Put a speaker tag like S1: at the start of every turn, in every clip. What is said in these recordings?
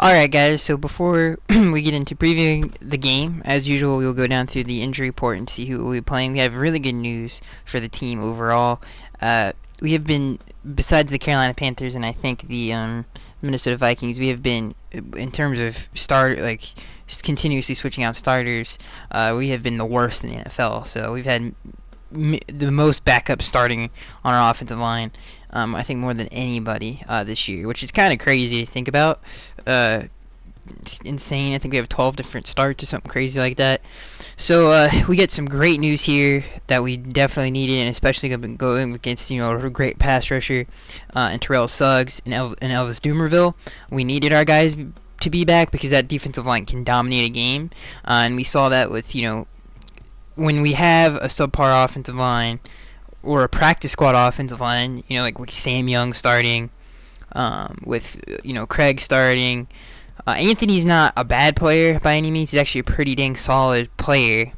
S1: Alright guys, so before we get into previewing the game, as usual we'll go down through the injury report and see who will be playing. We have really good news for the team overall. We have been, besides the Carolina Panthers and I think the Minnesota Vikings, we have been, in terms of just continuously switching out starters, we have been the worst in the NFL. So we've had the most backup starting on our offensive line, I think more than anybody this year, which is kind of crazy to think about. It's insane. I think we have 12 different starts or something crazy like that. So we get some great news here that we definitely needed, and especially going against a great pass rusher and Terrell Suggs and Elvis Dumerville. We needed our guys to be back because that defensive line can dominate a game, and we saw that with when we have a subpar offensive line or a practice squad offensive line, like with Sam Young starting, with Craig starting. Anthony's not a bad player by any means. He's actually a pretty dang solid player.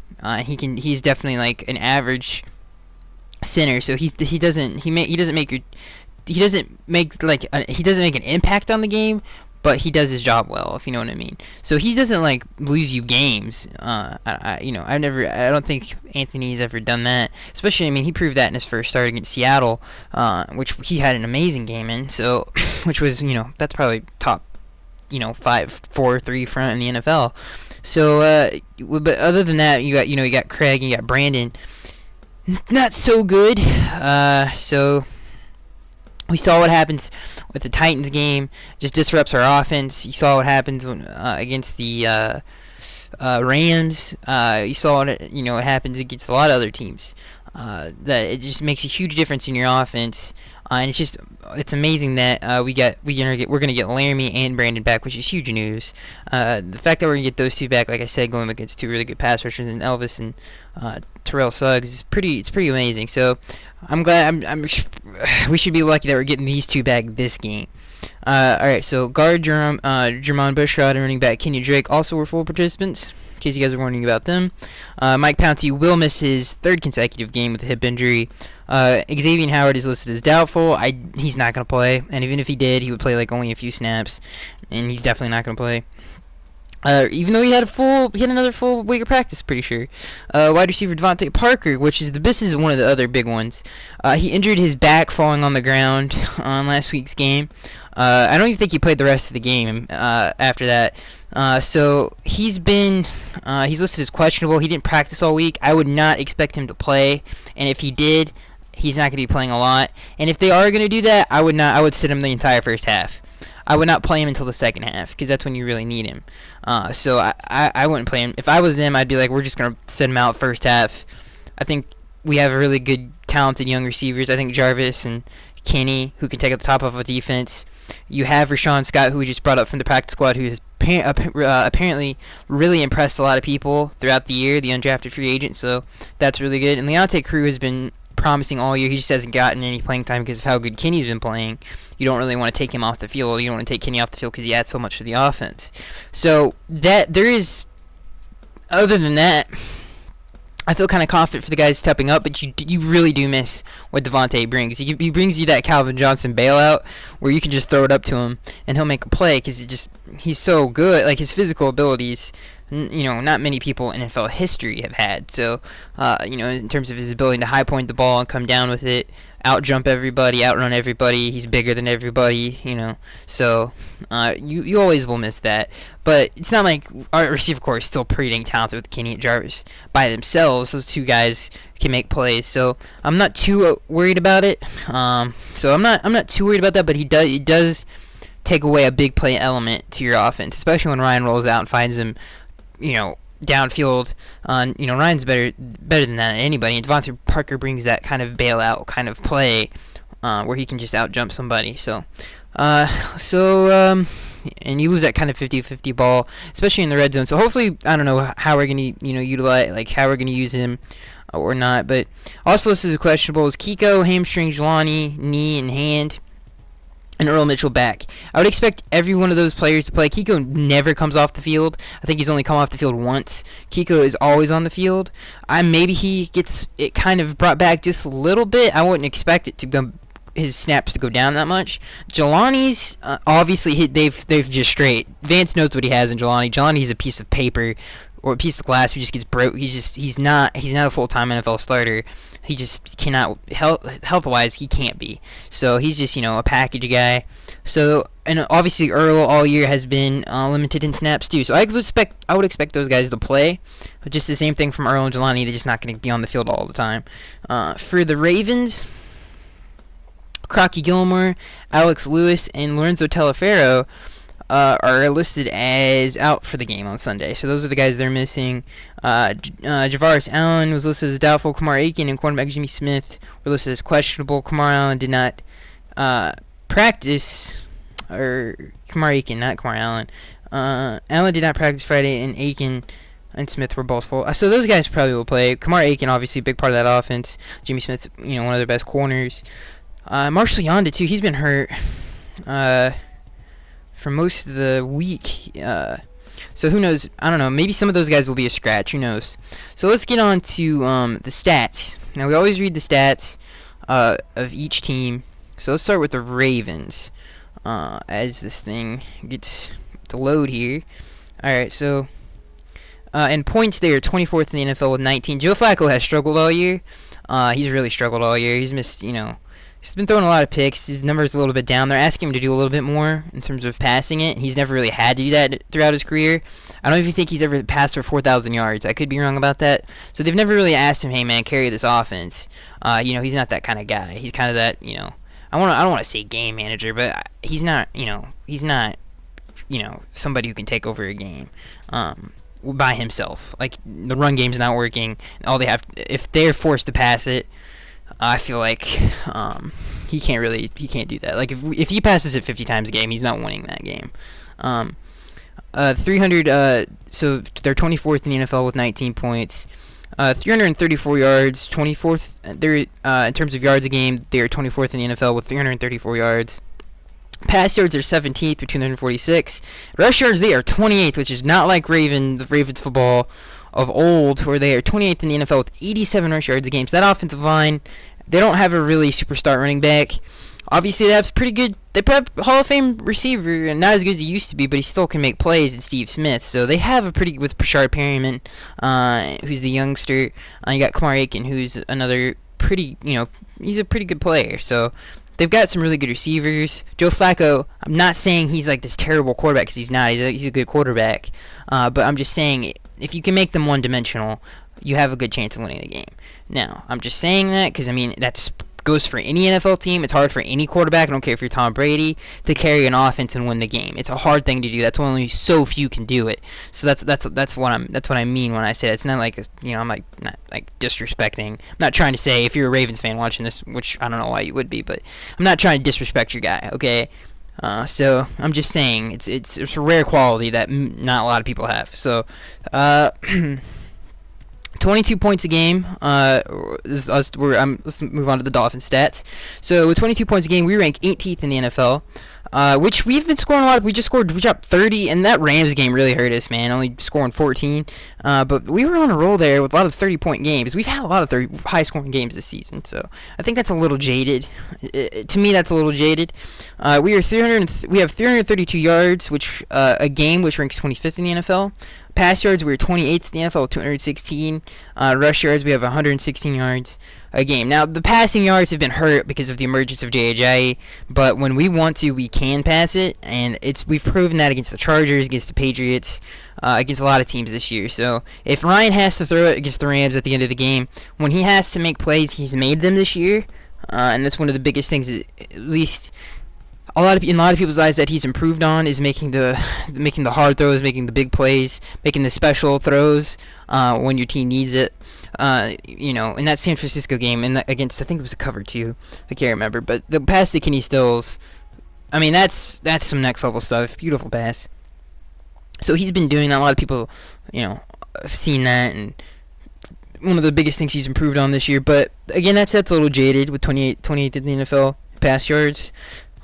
S1: He's definitely like an average center. So he doesn't make an impact on the game, but he does his job well, if you know what I mean. So he doesn't lose you games. I don't think Anthony's ever done that. Especially, he proved that in his first start against Seattle, which he had an amazing game in. So, which was that's probably top 5-4-3 front in the NFL. So, but other than that, you got Craig and you got Brandon. Not so good. So we saw what happens with the Titans game. Just disrupts our offense. You saw what happens against the Rams. You saw what happens against a lot of other teams. That it just makes a huge difference in your offense. And it's amazing that we're gonna get Laramie and Brandon back, which is huge news. The fact that we're gonna get those two back, like I said, going against two really good pass rushers and Elvis and Terrell Suggs, it's pretty amazing. So I'm glad. We should be lucky that we're getting these two back this game. All right, so guard Jermon Bushrod and running back Kenyon Drake also were full participants, in case you guys are wondering about them. Mike Pouncey will miss his third consecutive game with a hip injury. Xavier Howard is listed as doubtful. He's not going to play, and even if he did, he would play only a few snaps, and he's definitely not going to play. Even though he had another full week of practice, pretty sure. Wide receiver Devontae Parker, this is one of the other big ones. He injured his back falling on the ground on last week's game. I don't even think he played the rest of the game after that. So he's listed as questionable. He didn't practice all week. I would not expect him to play, and if he did, he's not going to be playing a lot. And if they are going to do that, I would sit him the entire first half. I would not play him until the second half, because that's when you really need him. So I wouldn't play him. If I was them, I'd be like, we're just going to send him out first half. I think we have really good, talented young receivers. I think Jarvis and Kenny, who can take up the top of a defense. You have Rashawn Scott, who we just brought up from the practice squad, who has apparently really impressed a lot of people throughout the year, the undrafted free agent, so that's really good. And Leonte Crew has been promising all year. He just hasn't gotten any playing time because of how good Kenny's been playing. You don't really want to take him off the field. You don't want to take Kenny off the field because he adds so much to the offense. So other than that, I feel kind of confident for the guys stepping up, but you really do miss what Devontae brings. He brings you that Calvin Johnson bailout where you can just throw it up to him and he'll make a play because he's so good. His physical abilities, not many people in NFL history have had. So, in terms of his ability to high point the ball and come down with it, out jump everybody, outrun everybody. He's bigger than everybody, So, you always will miss that. But it's not like our receiver corps is still pretty dang talented with Kenny and Jarvis by themselves. Those two guys can make plays. So I'm not too worried about it. So I'm not too worried about that. But it does take away a big play element to your offense, especially when Ryan rolls out and finds him, downfield. Ryan's better than that than anybody. And Devontae Parker brings that kind of bailout kind of play where he can just out jump somebody. And you lose that kind of 50-50 ball, especially in the red zone. So hopefully, I don't know how we're going to utilize, how we're going to use him or not. But also this is questionable is Kiko, hamstring, Jelani, knee and hand, and Earl Mitchell back. I would expect every one of those players to play. Kiko never comes off the field. I think he's only come off the field once. Kiko is always on the field. Maybe he gets it kind of brought back just a little bit. I wouldn't expect it to his snaps to go down that much. Jelani's obviously they've just straight. Vance knows what he has in Jelani. Jelani's a piece of paper or a piece of glass who just gets broke. He's not a full-time NFL starter. He just cannot health-wise he can't be. So he's just a package guy. So and obviously Earl all year has been limited in snaps too. So I would expect those guys to play. But just the same thing from Earl and Jelani. They're just not going to be on the field all the time. For the Ravens, Crocky Gilmore, Alex Lewis, and Lorenzo Taliaferro are listed as out for the game on Sunday. So those are the guys they're missing. Javaris Allen was listed as doubtful. Kamar Aiken and cornerback Jimmy Smith were listed as questionable. Kamar Allen did not practice, or Kamar Aiken, not Kamar Allen. Allen did not practice Friday, and Aiken and Smith were both full. So those guys probably will play. Kamar Aiken, obviously, a big part of that offense. Jimmy Smith, one of their best corners. Marshall Yonda, too. He's been hurt for most of the week. So who knows? I don't know. Maybe some of those guys will be a scratch. Who knows? So let's get on to the stats. Now, we always read the stats of each team. So let's start with the Ravens as this thing gets to load here. All right, so in points, they are 24th in the NFL with 19. Joe Flacco has struggled all year. He's really struggled all year. He's missed, he's been throwing a lot of picks. His numbers a little bit down. They're asking him to do a little bit more in terms of passing it. He's never really had to do that throughout his career. I don't even think he's ever passed for 4,000 yards. I could be wrong about that. So they've never really asked him, hey, man, carry this offense. He's not that kind of guy. He's kind of that, I don't want to say game manager, but he's not, somebody who can take over a game by himself. Like, the run game's not working. If they're forced to pass it, I feel like he can't do that. Like, if he passes it 50 times a game, he's not winning that game. 300. So they're 24th in the NFL with 19 points. 334 yards, 24th. They're in terms of yards a game, they are 24th in the NFL with 334 yards. Pass yards are 17th with 246. Rush yards, they are 28th, which is not like the Ravens football of old, where they are 28th in the NFL with 87 rush yards a game. So that offensive line, they don't have a really superstar running back. Obviously, they have Hall of Fame receiver, and not as good as he used to be, but he still can make plays in Steve Smith. So they have with Brashard Perryman, who's the youngster. You got Kamar Aiken, who's another he's a pretty good player. So they've got some really good receivers. Joe Flacco, I'm not saying he's like this terrible quarterback, because he's not. He's a good quarterback. But I'm just saying, if you can make them one-dimensional, you have a good chance of winning the game. Now, I'm just saying that because, that's goes for any NFL team. It's hard for any quarterback, I don't care if you're Tom Brady, to carry an offense and win the game. It's a hard thing to do. That's only so few can do it. So that's what I mean when I say it. It's not like I'm not disrespecting. I'm not trying to say, if you're a Ravens fan watching this, which I don't know why you would be, but I'm not trying to disrespect your guy, okay? So I'm just saying it's a rare quality that not a lot of people have. So 22 points a game. Let's move on to the Dolphins stats. So with 22 points a game, we rank 18th in the NFL, which we've been scoring a lot. We dropped 30, and that Rams game really hurt us, man, only scoring 14. But we were on a roll there with a lot of 30-point games. We've had a lot of high-scoring games this season, so I think that's a little jaded. To me, that's a little jaded. We have 332 yards, which a game, which ranks 25th in the NFL. Pass yards, we're 28th in the NFL with 216. Rush yards, we have 116 yards a game. Now, the passing yards have been hurt because of the emergence of J.J., but when we want to, we can pass it, and we've proven that against the Chargers, against the Patriots, against a lot of teams this year. So if Ryan has to throw it against the Rams at the end of the game, when he has to make plays, he's made them this year, and that's one of the biggest things, at least in a lot of people's eyes, that he's improved on, is making the hard throws, making the big plays, making the special throws when your team needs it. In that San Francisco game, against, I think it was a cover 2, I can't remember, but the pass to Kenny Stills, that's some next level stuff. Beautiful pass. So he's been doing that. A lot of people, have seen that, and one of the biggest things he's improved on this year. But again, that's a little jaded with 28th in the NFL pass yards.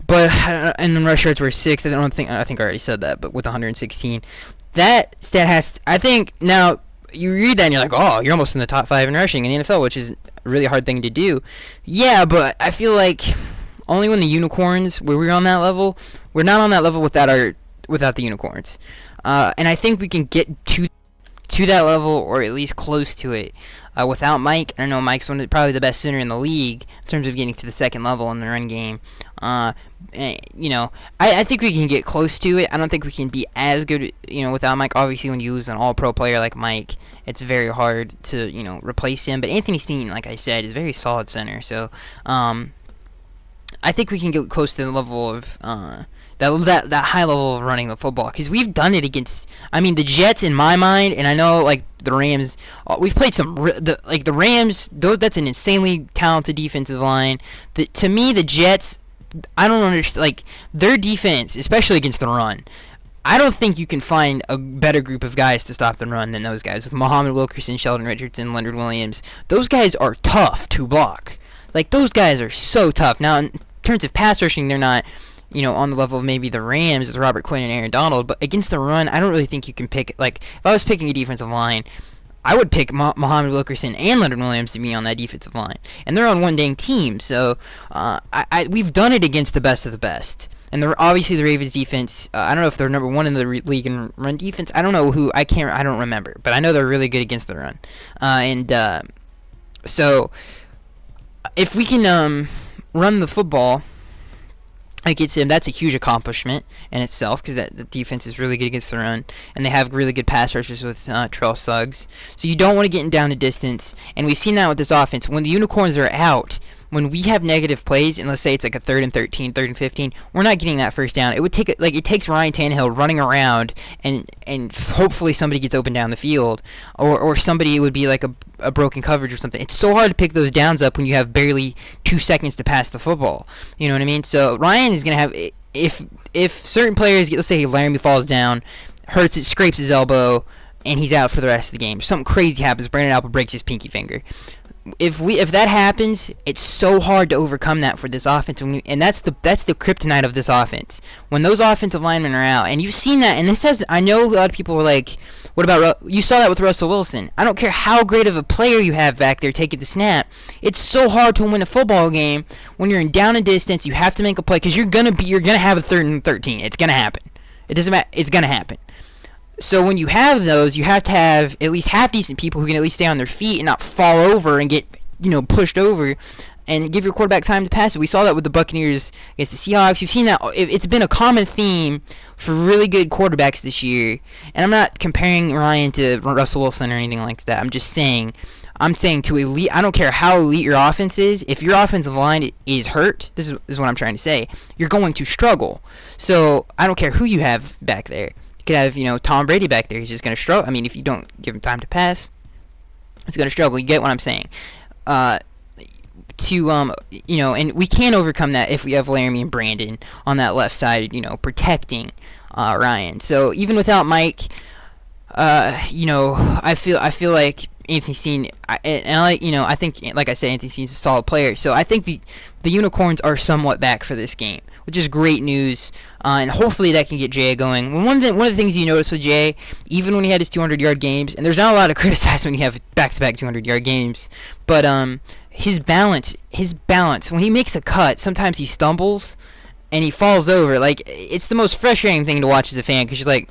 S1: But and then rush yards were 6th. I think I already said that, but with 116, that stat I think now you read that and you're like, oh, you're almost in the top 5 in rushing in the NFL, which is a really hard thing to do. Yeah, but I feel like Only when the Unicorns, where we're on that level, we're not on that level without the Unicorns. And I think we can get to that level, or at least close to it, without Mike. I know Mike's probably the best center in the league in terms of getting to the second level in the run game. I think we can get close to it. I don't think we can be as good, without Mike. Obviously, when you lose an all-pro player like Mike, it's very hard to, replace him. But Anthony Steen, like I said, is a very solid center. So, I think we can get close to the level of that high level of running the football, because we've done it against, the Jets in my mind, and I know like the Rams. We've played the Rams. That's an insanely talented defensive line. To me, the Jets, I don't understand, like, their defense, especially against the run. I don't think you can find a better group of guys to stop the run than those guys, with Muhammad Wilkerson, Sheldon Richardson, Leonard Williams. Those guys are tough to block. Like, those guys are so tough. Now, in terms of pass rushing, they're not, on the level of maybe the Rams with Robert Quinn and Aaron Donald, but against the run, I don't really think you can pick, like, if I was picking a defensive line, I would pick Muhammad Wilkerson and Leonard Williams to be on that defensive line. And they're on one dang team, so we've done it against the best of the best. And obviously the Ravens defense, I don't know if they're number one in the league in run defense. I don't know who, I don't remember, but I know they're really good against the run. So if we can run the football against him, that's a huge accomplishment in itself, because the defense is really good against the run, and they have really good pass rushers with Terrell Suggs. So you don't want to get down to distance, and we've seen that with this offense. When the Unicorns are out, when we have negative plays, and let's say it's like a 3rd and 13, 3rd and 15, we're not getting that first down. It takes Ryan Tannehill running around, and hopefully somebody gets open down the field, or somebody would be like a broken coverage or something. It's so hard to pick those downs up when you have barely 2 seconds to pass the football. You know what I mean? So Ryan is gonna have, if certain players, let's say Laramie falls down, hurts it, scrapes his elbow, and he's out for the rest of the game. Something crazy happens. Brandon Alba breaks his pinky finger. If that happens, it's so hard to overcome that for this offense, and that's the kryptonite of this offense. When those offensive linemen are out, and you've seen that, and this has, I know a lot of people were like, what about, you saw that with Russell Wilson. I don't care how great of a player you have back there taking the snap. It's so hard to win a football game when you're in down and distance. You have to make a play, because you're gonna have a 3rd and 13. It's gonna happen. It doesn't matter. It's gonna happen. So when you have those, you have to have at least half-decent people who can at least stay on their feet and not fall over and get, pushed over, and give your quarterback time to pass it. We saw that with the Buccaneers against the Seahawks. You've seen that. It's been a common theme for really good quarterbacks this year. And I'm not comparing Ryan to Russell Wilson or anything like that. I'm saying to elite. I don't care how elite your offense is. If your offensive line is hurt, this is what I'm trying to say, you're going to struggle. So I don't care who you have back there. You could have, Tom Brady back there. He's just going to struggle. If you don't give him time to pass, he's going to struggle. You get what I'm saying? And we can overcome that if we have Laramie and Brandon on that left side, protecting Ryan. So even without Mike, I feel like Anthony Steen, I think, like I said, Anthony Steen's a solid player. So I think the Unicorns are somewhat back for this game, which is great news, and hopefully that can get Jay going. One of the things you notice with Jay, even when he had his 200-yard games, and there's not a lot to criticize when you have back-to-back 200-yard games, but his balance, when he makes a cut, sometimes he stumbles, and he falls over. Like, it's the most frustrating thing to watch as a fan, because you're like,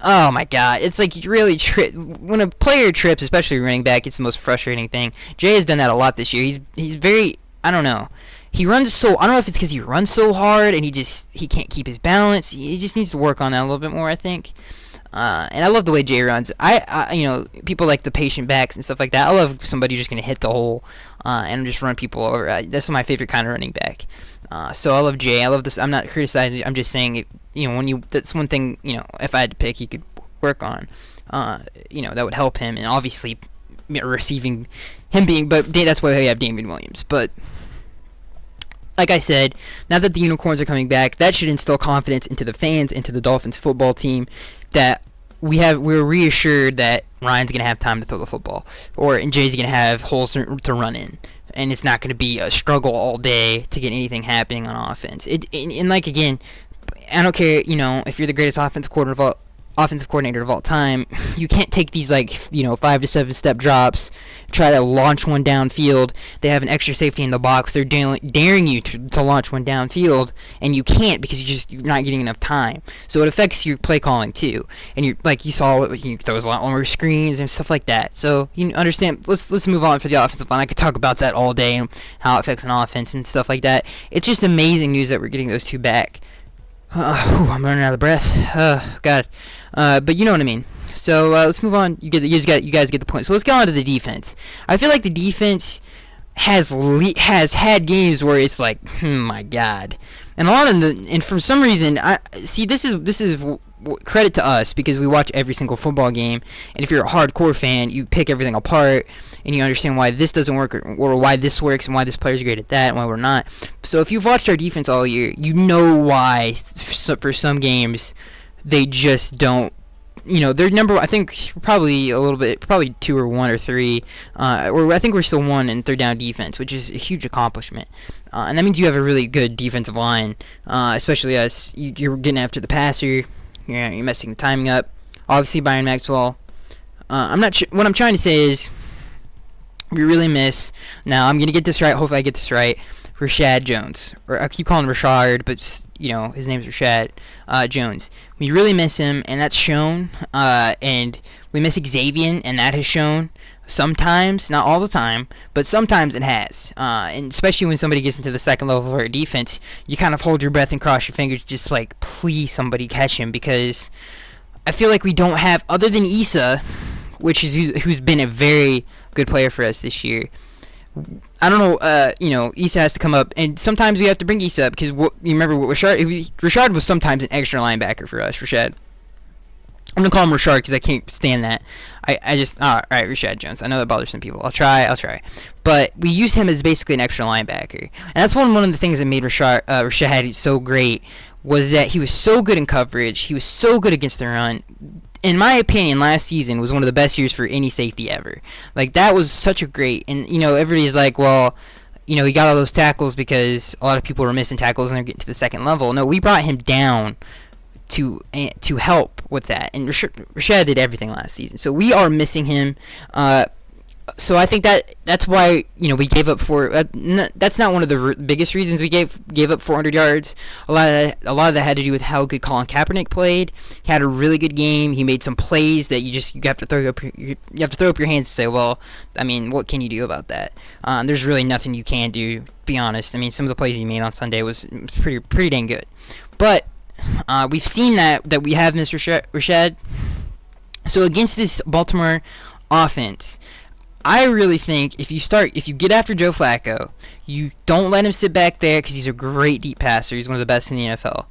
S1: oh my god, it's like you really when a player trips, especially running back, it's the most frustrating thing. Jay has done that a lot this year. He's very, I don't know. He runs so, I don't know if it's because he runs so hard and he can't keep his balance. He just needs to work on that a little bit more, I think. And I love the way Jay runs. I people like the patient backs and stuff like that. I love somebody who's just gonna hit the hole and just run people over. That's my favorite kind of running back. So I love Jay. I love this. I'm not criticizing. I'm just saying, that's one thing, if I had to pick, he could work on. That would help him, and obviously receiving him being. But that's why we have Damian Williams. But like I said, now that the Unicorns are coming back, that should instill confidence into the fans, into the Dolphins football team, that we're reassured that Ryan's gonna have time to throw the football, and Jay's gonna have holes to run in, and it's not gonna be a struggle all day to get anything happening on offense. And like, again, I don't care, if you're the greatest offensive coordinator offensive coordinator of all time, you can't take these 5 to 7 step drops, try to launch one downfield. They have an extra safety in the box. They're daring you to launch one downfield, and you can't because you're not getting enough time. So it affects your play calling too. And you saw there was a lot more screens and stuff like that. So you understand. Let's move on for the offensive line. I could talk about that all day and how it affects an offense and stuff like that. It's just amazing news that we're getting those two back. I'm running out of breath. God. But you know what I mean. So let's move on. You guys get the point. So let's get on to the defense. I feel like the defense has had games where it's like, my God, and a lot of and for some reason, I see this is credit to us because we watch every single football game, and if you're a hardcore fan, you pick everything apart and you understand why this doesn't work or why this works and why this player's great at that and why we're not. So if you've watched our defense all year, you know why for some games they just don't. They're I think probably a little bit, probably 2 or 1 or 3, or I think we're still 1 in third down defense, which is a huge accomplishment. And that means you have a really good defensive line, especially us. You're getting after the passer, you're messing the timing up. Obviously, Byron Maxwell. I'm not sure. What I'm trying to say is, we really miss. Now I'm gonna get this right. Hopefully, I get this right. Rashad Jones, or I keep calling him Rashard, but his name's Rashad Jones. We really miss him, and that's shown. And we miss Xavier, and that has shown. Sometimes, not all the time, but sometimes it has. And especially when somebody gets into the second level of our defense, you kind of hold your breath and cross your fingers, just like, please somebody catch him, because I feel like we don't have, other than Issa, who's been a very good player for us this year. I don't know, Issa has to come up, and sometimes we have to bring Issa up, because you remember what Rashard was sometimes an extra linebacker for us, Rashad. I'm going to call him Rashard because I can't stand that. I just, alright, Rashad Jones. I know that bothers some people. I'll try. But we use him as basically an extra linebacker. And that's one of the things that made Rashad so great, was that he was so good in coverage. He was so good against the run. In my opinion, last season was one of the best years for any safety ever. That was such a great, and everybody's like, well, he got all those tackles because a lot of people were missing tackles and they're getting to the second level. No, we brought him down to help with that, and Rashad did everything last season. So we are missing him. So I think that's why we gave up that's not one of the biggest reasons we gave up 400 yards. A lot of that had to do with how good Colin Kaepernick played. He had a really good game. He made some plays that you have to throw up your hands and say, well, I mean, what can you do about that? There's really nothing you can do. To be honest, I mean, some of the plays he made on Sunday was pretty dang good. But we've seen that we have missed Rashad. So against this Baltimore offense, I really think if you get after Joe Flacco, you don't let him sit back there because he's a great deep passer. He's one of the best in the NFL.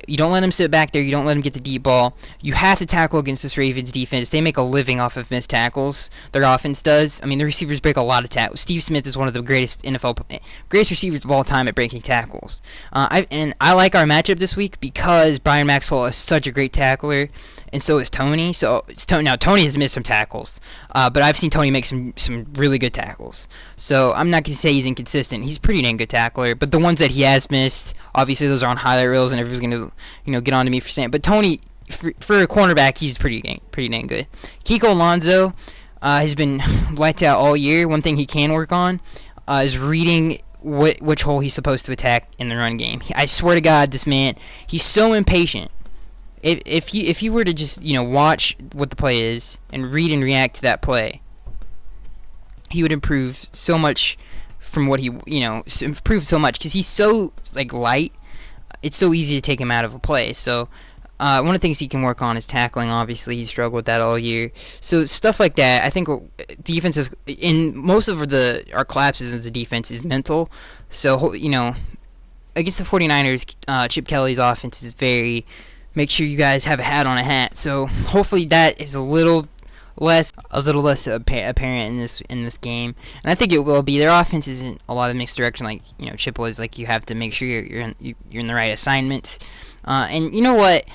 S1: You don't let him sit back there. You don't let him get the deep ball. You have to tackle against this Ravens defense. They make a living off of missed tackles. Their offense does. I mean, the receivers break a lot of tackles. Steve Smith is one of the greatest receivers of all time at breaking tackles. I like our matchup this week because Byron Maxwell is such a great tackler, and so is Tony. Now Tony has missed some tackles, but I've seen Tony make some really good tackles. So I'm not gonna say he's inconsistent. He's a pretty dang good tackler, but the ones that he has missed, obviously those are on highlight reels, and everyone's gonna get on to me for saying. But Tony, for a cornerback, he's pretty dang good. Kiko Alonso has been lights out all year. One thing he can work on is reading which hole he's supposed to attack in the run game. I swear to God, this man, he's so impatient. If you were to just watch what the play is and read and react to that play, he would improve so much from what he improve so much because he's so light. It's so easy to take him out of a play. So one of the things he can work on is tackling. Obviously, he struggled with that all year. So stuff like that. I think defense is in most of our collapses as a defense is mental. So against the 49ers, Chip Kelly's offense is very. Make sure you guys have a hat on a hat. So hopefully that is a little less apparent in this game, and I think it will be. Their offense isn't a lot of mixed direction like Chip was. You have to make sure you're in the right assignments. And you know what?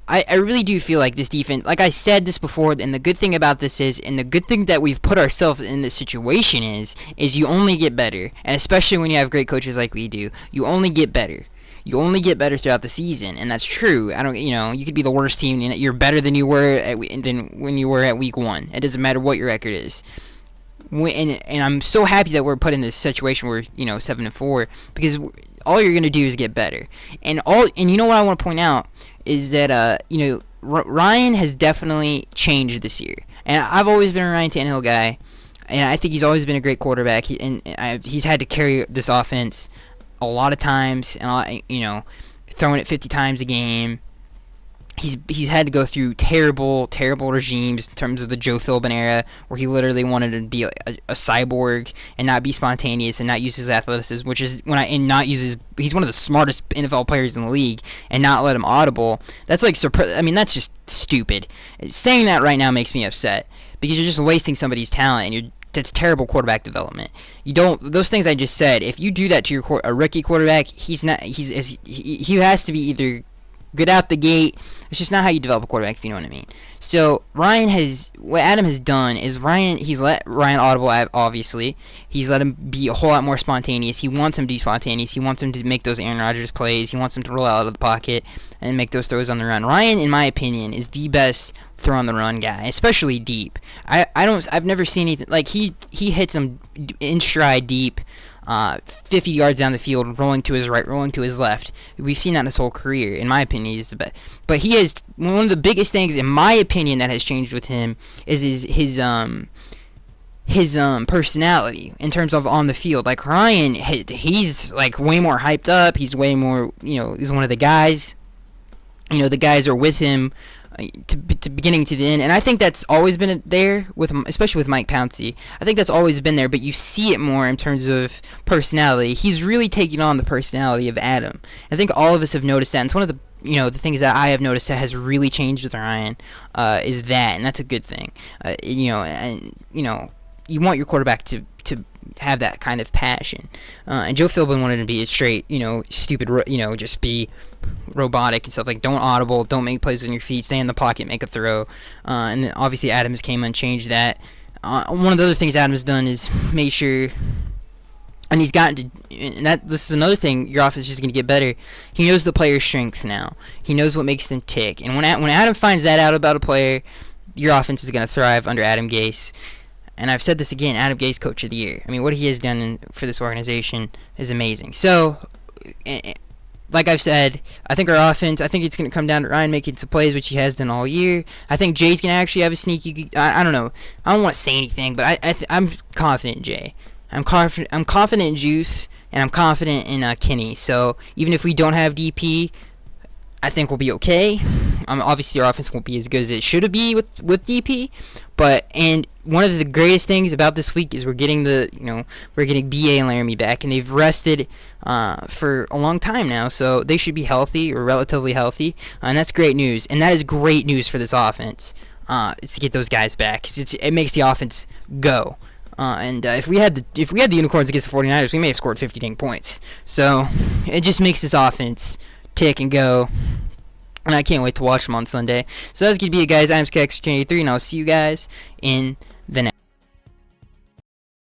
S1: I really do feel like this defense, like I said this before, and the good thing about this is, and the good thing that we've put ourselves in this situation is you only get better, and especially when you have great coaches like we do, you only get better. You only get better throughout the season, and that's true. I don't, you could be the worst team, and you're better than you were than when you were at week 1. It doesn't matter what your record is. And I'm so happy that we're put in this situation where 7-4, because all you're gonna do is get better. And you know what I want to point out is that Ryan has definitely changed this year, and I've always been a Ryan Tannehill guy, and I think he's always been a great quarterback. He's had to carry this offense a lot of times, and throwing it 50 times a game. He's had to go through terrible regimes in terms of the Joe Philbin era, where he literally wanted to be a cyborg and not be spontaneous and not use his athleticism, he's one of the smartest NFL players in the league, and not let him audible. That's that's just stupid. Saying that right now makes me upset, because you're just wasting somebody's talent, and that's terrible quarterback development. Those things I just said. If you do that to a rookie quarterback, he has to be either good out the gate. It's just not how you develop a quarterback, if you know what I mean. So what Adam has done is he's let Ryan audible, obviously. He's let him be a whole lot more spontaneous. He wants him to be spontaneous. He wants him to make those Aaron Rodgers plays. He wants him to roll out of the pocket and make those throws on the run. Ryan, in my opinion, is the best throw on the run guy, especially deep. I've never seen anything like he hits him in stride deep. 50 yards down the field, rolling to his right, rolling to his left. We've seen that his whole career. In my opinion, he's the best. But he has one of the biggest things, in my opinion, that has changed with him is his personality in terms of on the field. Like Ryan, he's like way more hyped up. He's way more, he's one of the guys. The guys are with him to beginning to the end, and I think that's always been there especially with Mike Pouncey. I think that's always been there, but you see it more in terms of personality. He's really taking on the personality of Adam. I think all of us have noticed that, and it's one of the the things that I have noticed that has really changed with Ryan is that, and that's a good thing. You want your quarterback to have that kind of passion. And Joe Philbin wanted to be a straight, stupid, just be robotic and stuff, like don't audible, don't make plays on your feet, stay in the pocket, make a throw. And then obviously Adams came and changed that. One of the other things Adams done is make sure, and he's gotten to, and this is another thing, your offense is just going to get better. He knows the player's strengths now. He knows what makes them tick. And when Adam finds that out about a player, your offense is going to thrive under Adam Gase. And I've said this again, Adam Gase, Coach of the Year. I mean, what he has done for this organization is amazing. So, like I've said, I think our offense, I think it's going to come down to Ryan making some plays, which he has done all year. I think Jay's going to actually have a sneaky, I don't know. I don't want to say anything, but I'm confident in Jay. I'm confident in Juice, and I'm confident in Kenny. So, even if we don't have DP, I think we'll be okay. Obviously, our offense won't be as good as it should be with DP, and one of the greatest things about this week is we're getting BA and Laramie back, and they've rested for a long time now, so they should be healthy or relatively healthy, and that's great news. And that is great news for this offense, is to get those guys back, 'cause it makes the offense go. And if we had the Unicorns against the 49ers, we may have scored 50 dang points. So it just makes this offense tick and go. And I can't wait to watch them on Sunday. So that's going to be it, guys. I'm Skex83, and I'll see you guys in the next.